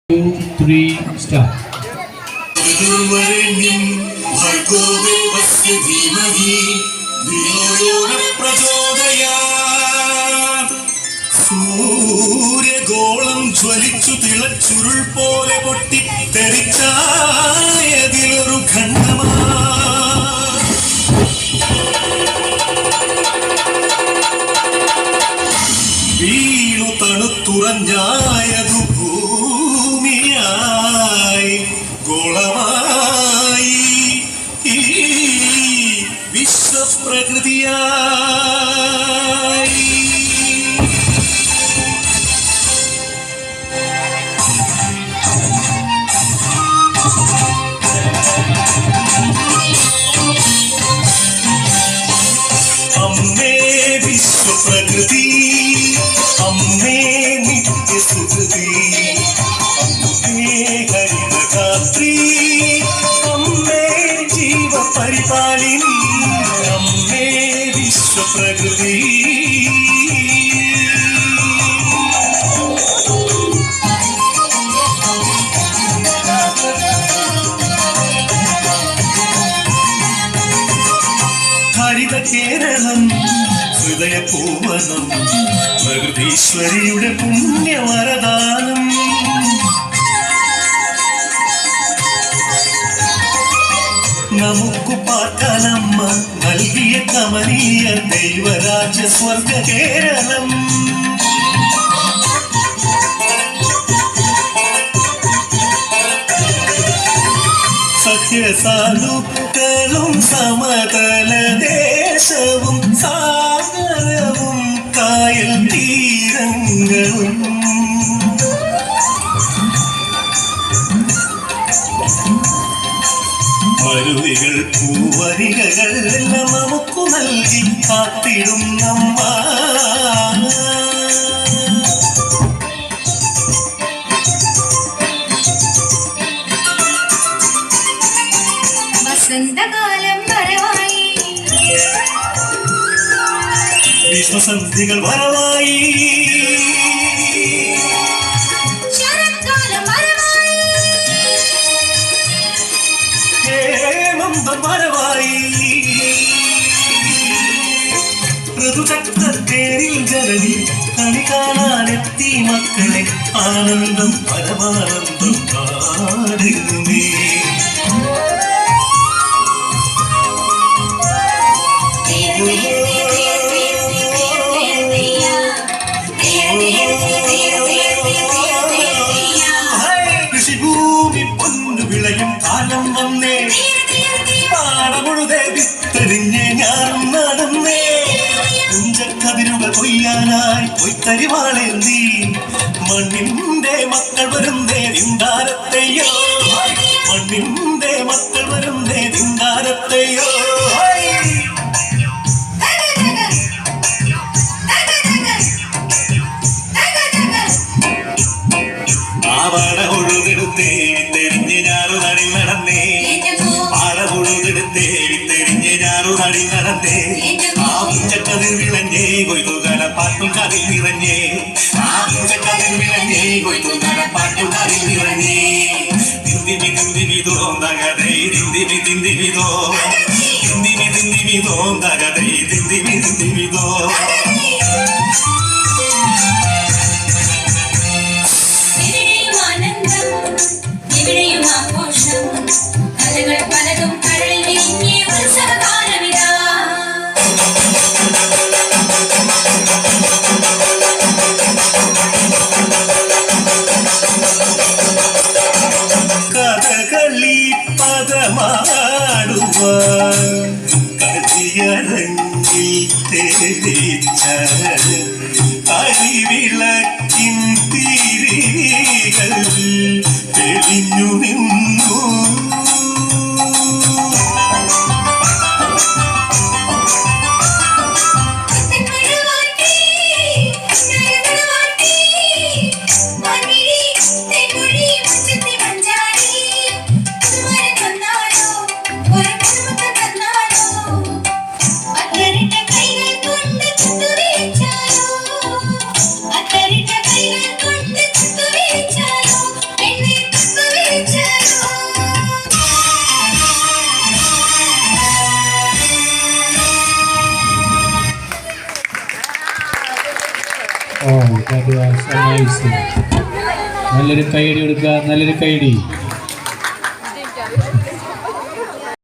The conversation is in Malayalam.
2, 3, start. സൂര്യഗോളം ജ്വലിച്ചു തിളച്ചുരുൾ പോലെ പൊട്ടി തെറിച്ചായതിലൊരു ഖണ്ഡമാ വീണു തണുത്തുറഞ്ഞായതു ഭൂമിയായി ഗോളമായി ഈ വിശ്വപ്രകൃതിയായി. അമ്മേ വിശ്വപ്രകൃതി, അമ്മേ നിത്യസുഹൃതി, അമ്മേ ഹരിതഗാത്രി, അമ്മേ ജീവപരിപാലിനി, അമ്മേ വിശ്വപ്രകൃതി. ഹരിത കേരളം ഹൃദയപൂവനം, പ്രകൃതീശ്വരിയുടെ പുണ്യവരദാനം. നമുക്കു പാർക്കാനമ്മ നൽകിയ കമനീയ ദൈവരാജ്യ സ്വർഗ കേരളം. സഖ്യസാധുക്കളും സമതല ദേശവും സാഗരവും കായൽ തീരങ്ങളും അരുവികൾ പൂവരികകൾ എല്ലാം നമുക്കു നൽകി കാത്തിടും നമ്മ. വസന്തകാലം വരവായി, വിശ്വസന്ധികൾ വരവായി, ശരത്കാലം വരവായി, ഹേമന്തം വരവായി. ഋതുചക്രത്തേരിൽ ജനനി കണി കാണാനെത്തി മക്കളെ, ആനന്ദം പരമാനന്ദം പാടുന്നേ. കൃഷിഭൂമി പൊന്നു വിളയും കാലം വന്നേ, പാടമുഴുതേ വിത്തെറിഞ്ഞ് ഞാനും നടന്നേ. കുഞ്ചക്കതിരുകൾ കൊയ്യാനായി പൊയ്ത്തരിവാളേന്തി മണ്ണിന്റെ മക്കൾ വരുന്നേ നിന്ദാരത്തെയോ, മണ്ണിന്റെ മക്കൾ വരുന്നേ നിന്ദാരത്തെയോ. പാട ഉഴുതെടുത്തേ തെരിഞ്ഞ് ഞാറു നടി നടന്നേ, പാട ഉഴുതെടുത്തേ തെരിഞ്ഞ് ഞാറു നടി നടന്നേ. ആ മുച്ചക്കതിർ വിളഞ്ഞേ കൊയ്തുകല പാട്ടും കതിൽ നിറഞ്ഞേ, ആ മുച്ചക്കതിർ വിളഞ്ഞേ കൊയ്തുകല പാട്ടും കതിൽ നിറഞ്ഞേ. തിന്തിമി തിന്തിമി തോന്തകതൈ തിന്തിമി തിന്തിമി തോ, തിന്തിമി തിന്തിമി തോന്തകതൈ തിന്തിമി തിന്തിമി തോ. ഇവിടെയും ആഘോഷം, കലകൾ പലതും കടലിൽ വിരിഞ്ഞേ ഉത്സവകാലമിതാ. കഥകളി പദമാടുവാൻ കരിയരങ്ങിൽ തെളിച്ച കരിവിളക്കിൻ തിരികൾ തെളിഞ്ഞു നിന്നു. കൈകൾ കൊണ്ട് Oh, that was amazing. നല്ലൊരു കൈയടി കൊടുക്കുക, നല്ലൊരു കൈയടി.